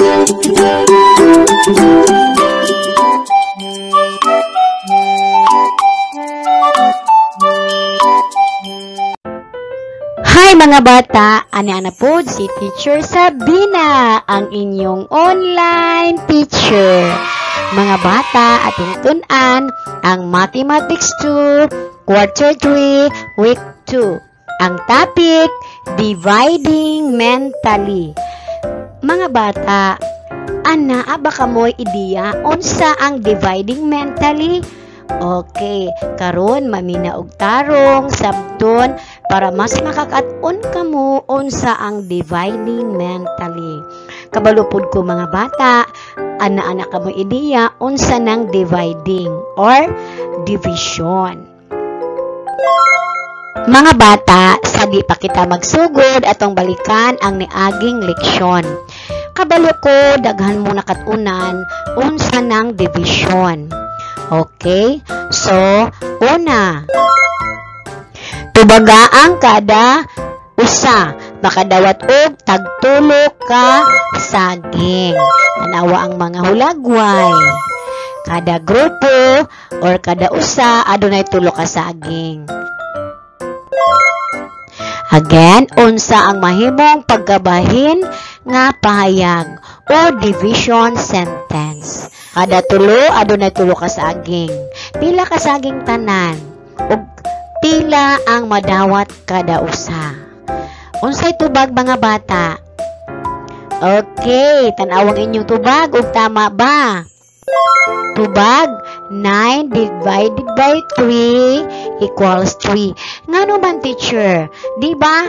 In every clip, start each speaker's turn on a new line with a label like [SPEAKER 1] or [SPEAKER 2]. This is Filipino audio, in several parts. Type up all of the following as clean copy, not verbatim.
[SPEAKER 1] Hi mga bata, ana po si Teacher Sabina, ang inyong online teacher. Mga bata, ating tunan ang Mathematics 2, Quarter 3, Week 2. Ang topic, Dividing Mentally. Mga bata, ana ba kamoy ideya unsa ang dividing mentally? Okay, karon mamina og tarong sabton para mas makakaton kamo unsa ang dividing mentally. Kabalupod ko mga bata, ana kamo ideya unsa nang dividing or division. Mga bata, sa di pa kita magsugod atong balikan ang niaging leksyon. Kabalo ko daghan mo nakatunan unsa nang division. Okay, so una, tubaga ang kada usa, makadawat og tagtulo ka saging. Tanawa ang mga hulagway. Kada grupo or kada usa adunay tulo ka saging. Again, unsa ang mahimong pagkabahin nga pahayag o division sentence. Kada tulo adunay tulo ka saging. Pila ka saging tanan ug pila ang madawat kada usa. Unsay tubag mga bata? Okay, tan-awang inyong tubag ug tama ba? Tubag 9 divided by 3 equals 3. Ngano man teacher? Di ba?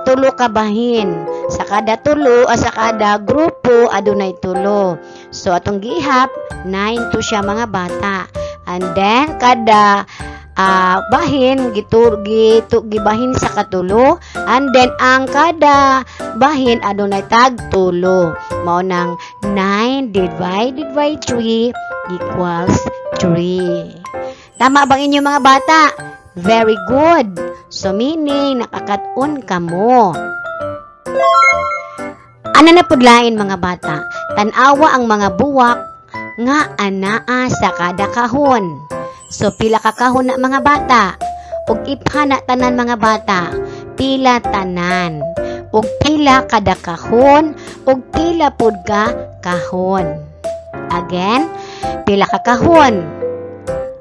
[SPEAKER 1] Tulo ka bahin. Sa kada tulo sa kada grupo adunay tulo. So atong gihap 9 to siya mga bata. And then kada bahin gibahin sa katulo, and then ang kada bahin adunay tag tulo. Mao nang 9 divided by 3 equals 3. Tama bang inyo mga bata? Very good. So meaning nakakaton kamo. Ana na pudlain mga bata, tan-awa ang mga buwak nga anaa sa kada kahon. So pila ka kahon na mga bata? Ug iphana tanan mga bata, pila tanan. Ug pila kada kahon, ug pila pud ka kahon. Again, pila ka kahon.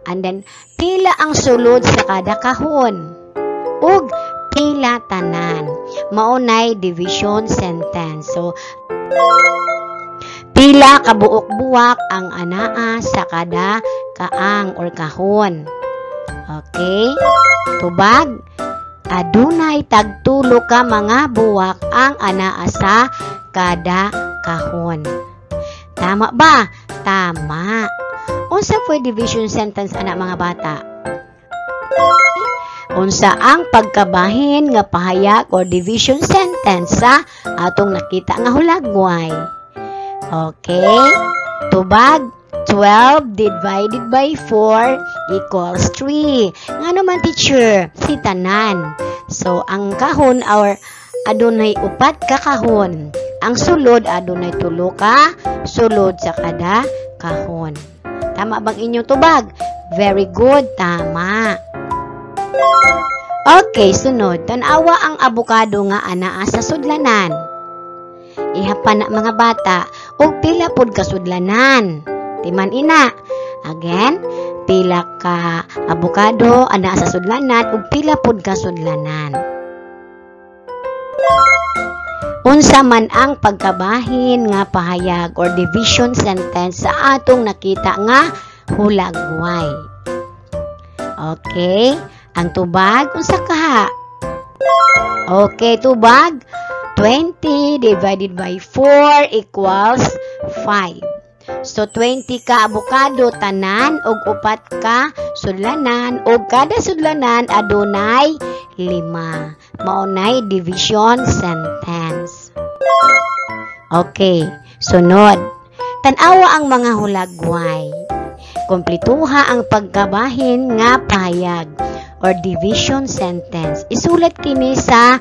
[SPEAKER 1] And then pila ang sulod sa kada kahon. Ug pila tanan. Maunay division sentence. So pila ka buok-buwak ang anaa sa kada kaang or kahon. Okay? Tubag, adunay tagtulo ka mga buwak ang anaa sa kada kahon. Tama ba? Tama. Unsa po division sentence ana mga bata? Unsa ang pagkabahin nga pahayag or division sentence sa atong nakita nga hulagway? Okay? Tubag, 12 divided by 4 equals 3. Ngano man teacher? Si tanan. So, ang kahon or adunay upat ka kahon. Ang sulod adunay tulo ka sulod sa kada kahon. Tama bang inyong tubag? Very good. Tama. Okay, sunod. Tanawa ang abukado nga anaa sa sudlanan. Ihapan na mga bata, ug pila pud ka sudlanan. Timan ina. Again, pila ka abukado anaa sa sudlanan ug pila pud ka sudlanan. Unsa man ang pagkabahin nga pahayag or division sentence sa atong nakita nga hulagway. Okay? Ang tubag, unsa kaha? Okay, tubag, 20 divided by 4 equals 5. So, 20 ka abukado tanan, og upat ka sudlanan, og kada sudlanan adunay 5. Maunay division sentence. Okay, sunod. Tanawa ang mga hulagway. Kumplituha ang pagkabahin nga pahayag or division sentence. Isulat kini sa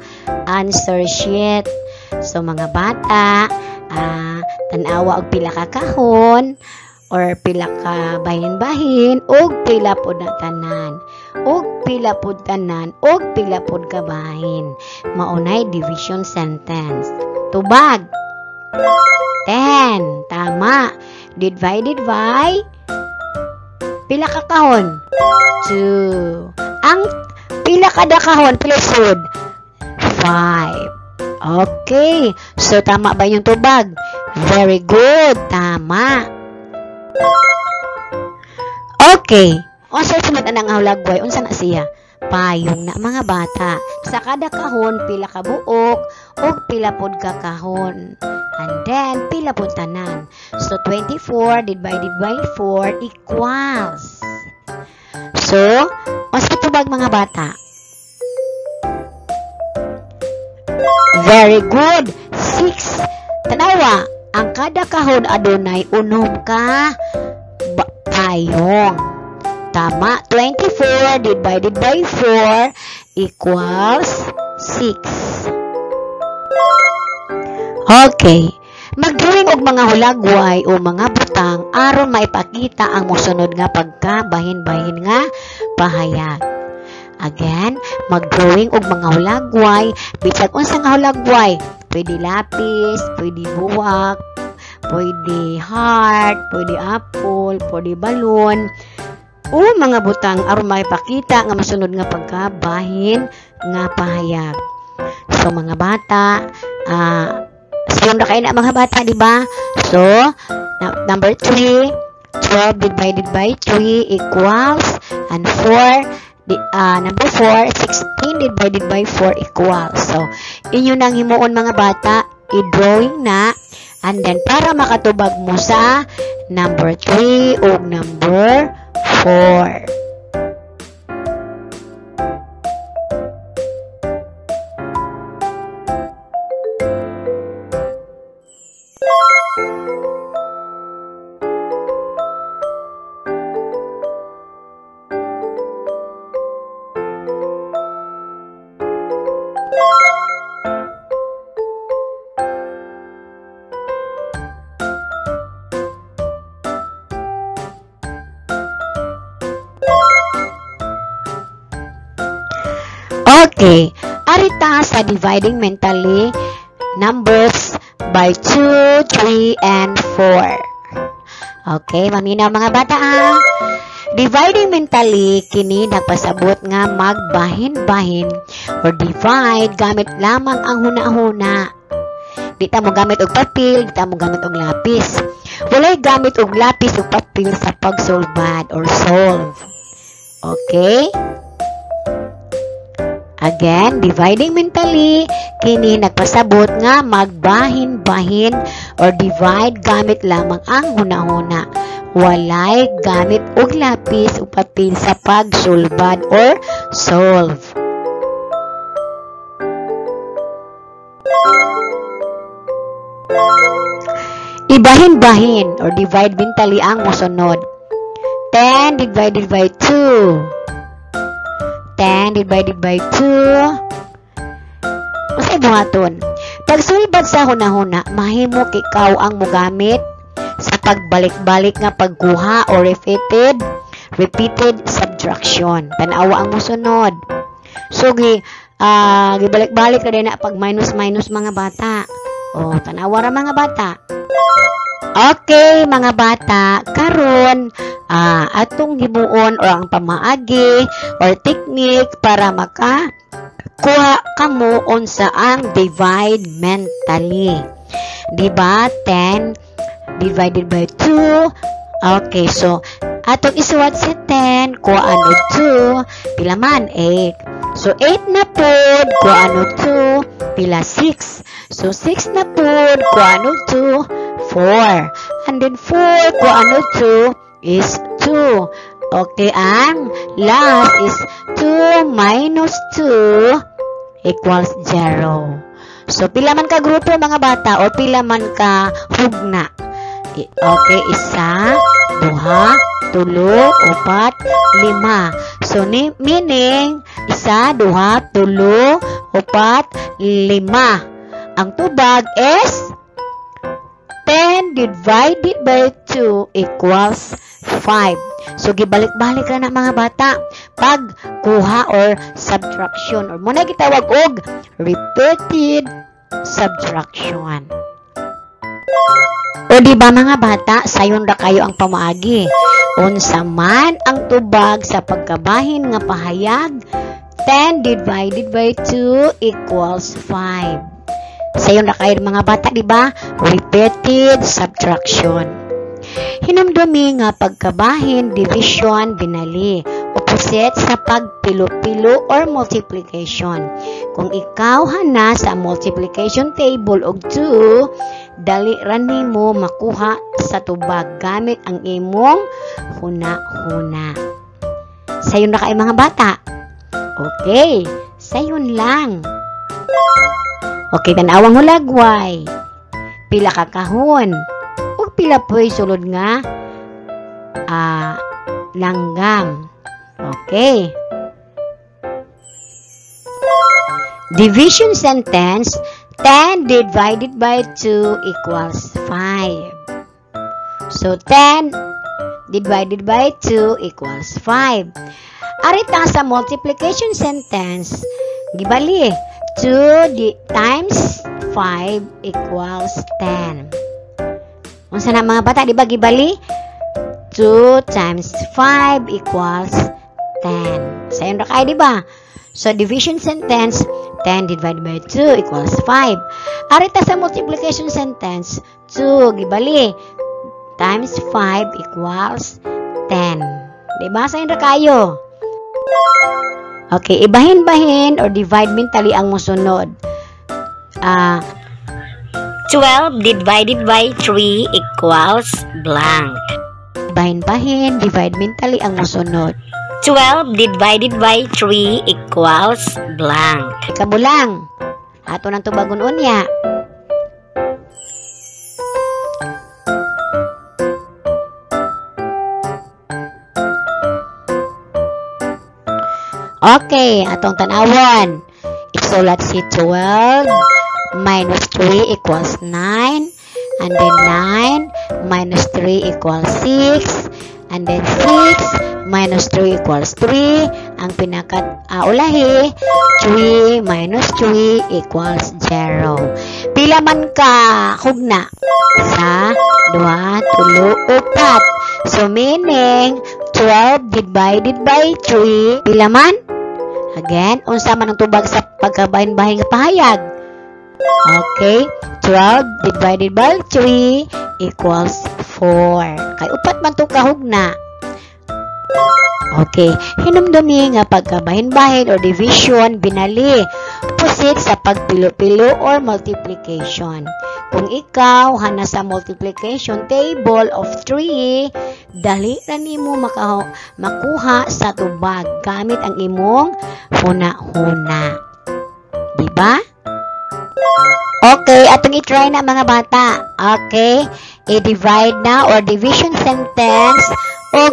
[SPEAKER 1] answer sheet. So mga bata, Tanawa og pila ka kahon or pila ka bahin-bahin og pila pod na tanan. Og pila pod tanan og pila pod ka bahin. Maunay division sentence. Tubag. 10. Tama. Divided by pila ka kahon? 2. Ang pila kada kahon, pila sud? 5. Okay. So, tama ba yung tubag? Very good. Tama. Okay. Unsa sunod anang hulagway? Unsa na siya? Payong na mga bata. Sa kada kahon, pila ka buok o pila pod ka kahon. And then, pila pod tanan. So, 24 divided by 4 equals. So, unsa tubag mga bata? Very good. 6. Tanawa, ang kada kahon adunay unom ka payong. Tama. 24 divided by 4 equals 6. Okay. Magduring og mga hulagway o mga butang aron maipakita ang mosunod nga pagkabahin-bahin nga pahayag. Again, mag-drawing og mga hulagway, bisag unsa nga hulagway, pwede lapis, pwede buwak, pwede heart, pwede apple, pwede balon, o mga butang aron maipakita nga mosunod nga pagkabahin nga pahayag. So mga bata, siyam na kayo na mga bata, di ba? So, number 3, 12 divided by 3 equals, and 4, number 4, 16 divided by 4 equals. So, inyo nang himuon mga bata, i-drawing na, and then para makatubag mo sa number 3 o number 4. Okay, arita sa dividing mentally numbers by 2, 3, and 4. Okay, maminaw mga bata. Dividing mentally, kini nagpasabot nga magbahin-bahin or divide gamit lamang ang huna-huna. Di ta mo gamit og papel, di ta mo gamit og lapis. Walay gamit og lapis o papel sa pagsolbad or solve. Okay? Again, dividing mentally, kini nagpasabot nga magbahin-bahin or divide gamit lamang ang huna-huna. Walay gamit og lapis o papel sa pagsulbad or solve. Ibahin-bahin or divide mentally ang mosunod. 10 divided by 2. 10 divided by 2. Masay buhaton. Pagsulbad sa huna-huna, mahimo ikaw ang mugamit sa pagbalik-balik nga pagkuha or repeated subtraction. Tanawa ang musunod. So, gibalik-balik na din na pag minus-minus mga bata. O, tanawa ra mga bata. Okay, mga bata, karon atong himuon o ang pamaagi or technique para makakuha kamo unsa ang divide mentally. Diba? 10 divided by 2. Okay, so atong isuwat si 10, kuha ano 2, pila man 8. So 8 na pod, kuha ano 2, pila 6. So 6 na pod, kuha ano 2, 4. And then 4 kung ano 2 is 2. Okay, ang last is 2 minus 2 equals 0. So, pila man ka grupo mga bata o pila man ka hugna. Okay, 1, 2, 3, 4, 5. So, meaning 1, 2, 3, 4, 5. Ang tubag is 10 divided by 2 equals 5. So, gibalik-balik na mga bata. Pagkuha or subtraction. Or muna gitawag og repeated subtraction. O diba mga bata, sayon ra kayo ang pamaagi. Unsa man ang tubag sa pagkabahin nga pahayag, 10 divided by 2 equals 5. Sayon ra kayo mga bata, diba? Repeated subtraction. Hinumdumi nga pagkabahin, division, binali. Opposite sa pagpilo-pilo or multiplication. Kung ikaw hana sa multiplication table og 2, dali ra nimo makuha sa tubag gamit ang imong huna-huna. Sayon ra kay mga bata. Okay, sayon lang. Okay, tanawang hulagway. Pila ka kahon? Ug pila po'y sulod nga langgam. Okay. Division sentence, 10 divided by 2 equals 5. So, 10 divided by 2 equals 5. Arita sa multiplication sentence, gibali, 2 times 5 equals 10. Unsa na mga bata, di ba gibali? 2 times 5 equals 10. Sayon ra kay, di ba? So, division sentence, 10 divided by 2 equals 5. Arita sa multiplication sentence, 2 gibali times 5 equals 10. Diba? Sayon ra kayo. Okay, ibahin-bahin or divide mentally ang musunod. 12 divided by 3 equals blank. Ibahin-bahin, divide mentally ang musunod. 12 divided by 3 equals blank. Ikabulang. Ato nang tubagon unya. Okay, atong tanawon. Isulat si 12 minus 3 equals 9. And then 9 minus 3 equals 6. And then 6 minus 3 equals 3. Ang pinaka-ulahi, 3 minus 3 equals 0. Pila man ka hugna? Sa 2, 3, 4. So meaning, 12 divided by 3. Pila man? Again, unsa man ang tubag sa pagkabahin-bahin nga pahayag? Okay, 12 divided by 3 equals 4. Kay upat man to kahugna. Okay, hinumdumi nga pagkabahin-bahin or division, binali. Opposite sa pagpilo-pilo or multiplication. Kung ikaw hana sa multiplication table of 3, dali ra nimo makuha sa tubag gamit ang imong huna-huna. Diba? Okay, atong i-try na mga bata. Okay, i-divide na or division sentence o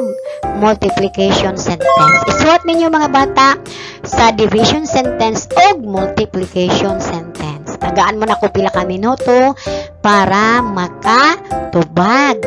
[SPEAKER 1] multiplication sentence. Isuot ninyo mga bata sa division sentence o multiplication sentence. Tagaan mo na ko pila ka minuto para makatubag.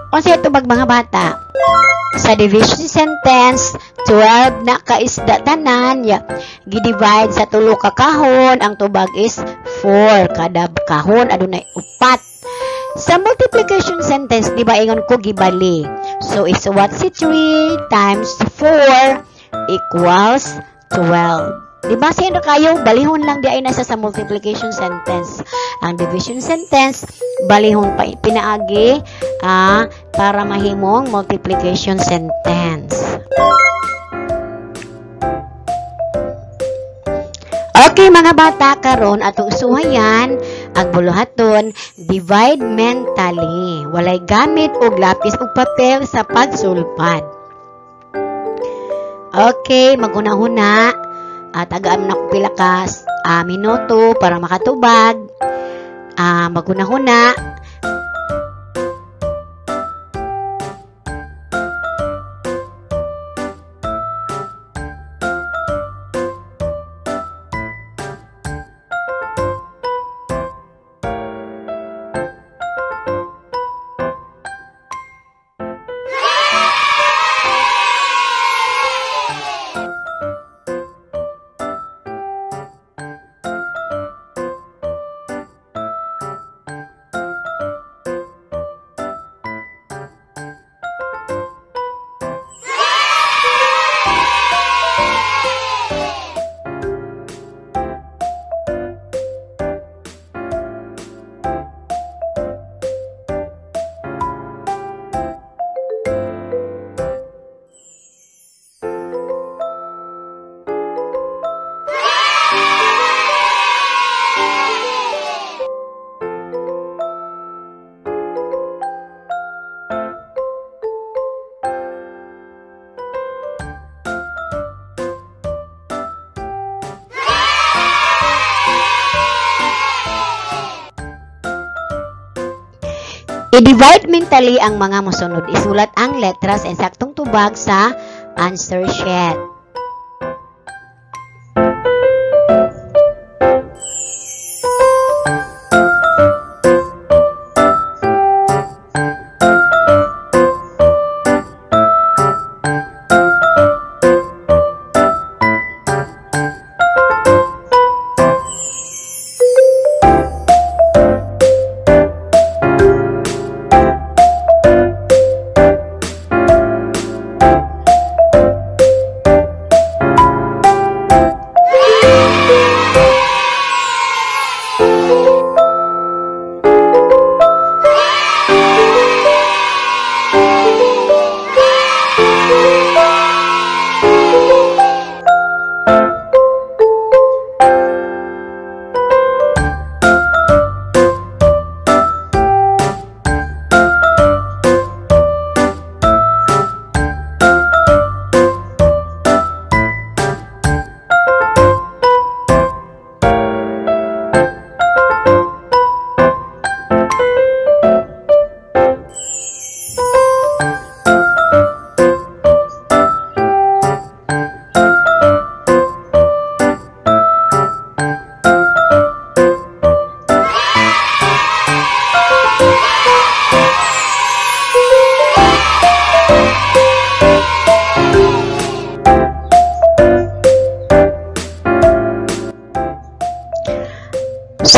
[SPEAKER 1] Unsa tubag mga bata? Sa division sentence, 12 na kaisda tanan, gidivide sa tulo ka kahon, ang tubag is 4. Kada kahon adunay 4. Sa multiplication sentence, di ba ingon ko gibali? So isuwat si 3 times 4 equals 12. Diba siya na kayo, balihon lang di ay nasa sa multiplication sentence. Ang division sentence, balihon pa pinaagi para mahimong multiplication sentence. Okay mga bata, karon atong suhayan ang buluhaton, divide mentally. Walay gamit og lapis ug papel sa pagsulpad. Okay, maghuna-huna. Tagaan mo na kung pila ka minuto para makatubag. Maghuna-huna. I-divide mentally ang mga mosunod. Isulat ang letras and saktong tubag sa answer sheet.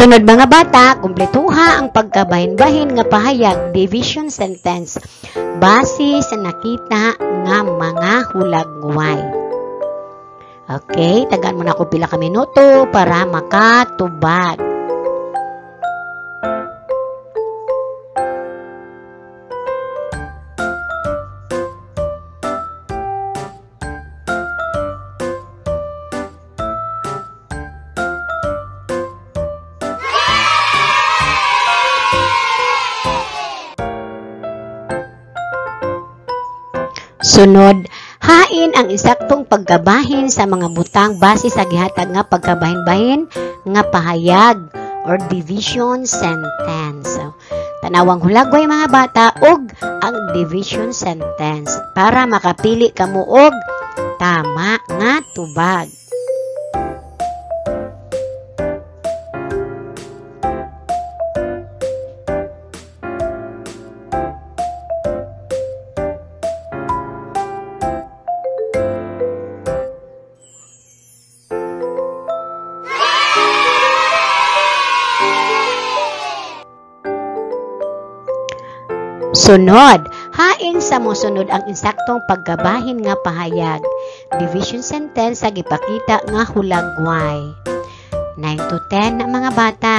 [SPEAKER 1] Sunod mga bata, kumpletuha ang pagkabahin-bahin nga pahayag division sentence base sa nakita nga mga hulagway. Okay, tagaan mo na ko pila ka minuto para makatubag. Sunod, hain ang eksaktong pagkabahin sa mga butang base sa gihatag nga pagkabahin-bahin nga pahayag or division sentence. So, tanawang hulagway mga bata og ang division sentence para makapili kamo og tama nga tubag. Sunod, hain sa mosunod ang insaktong pagkabahin nga pahayag. Division sentence sa gipakita nga hulagway. 9 to 10 na mga bata.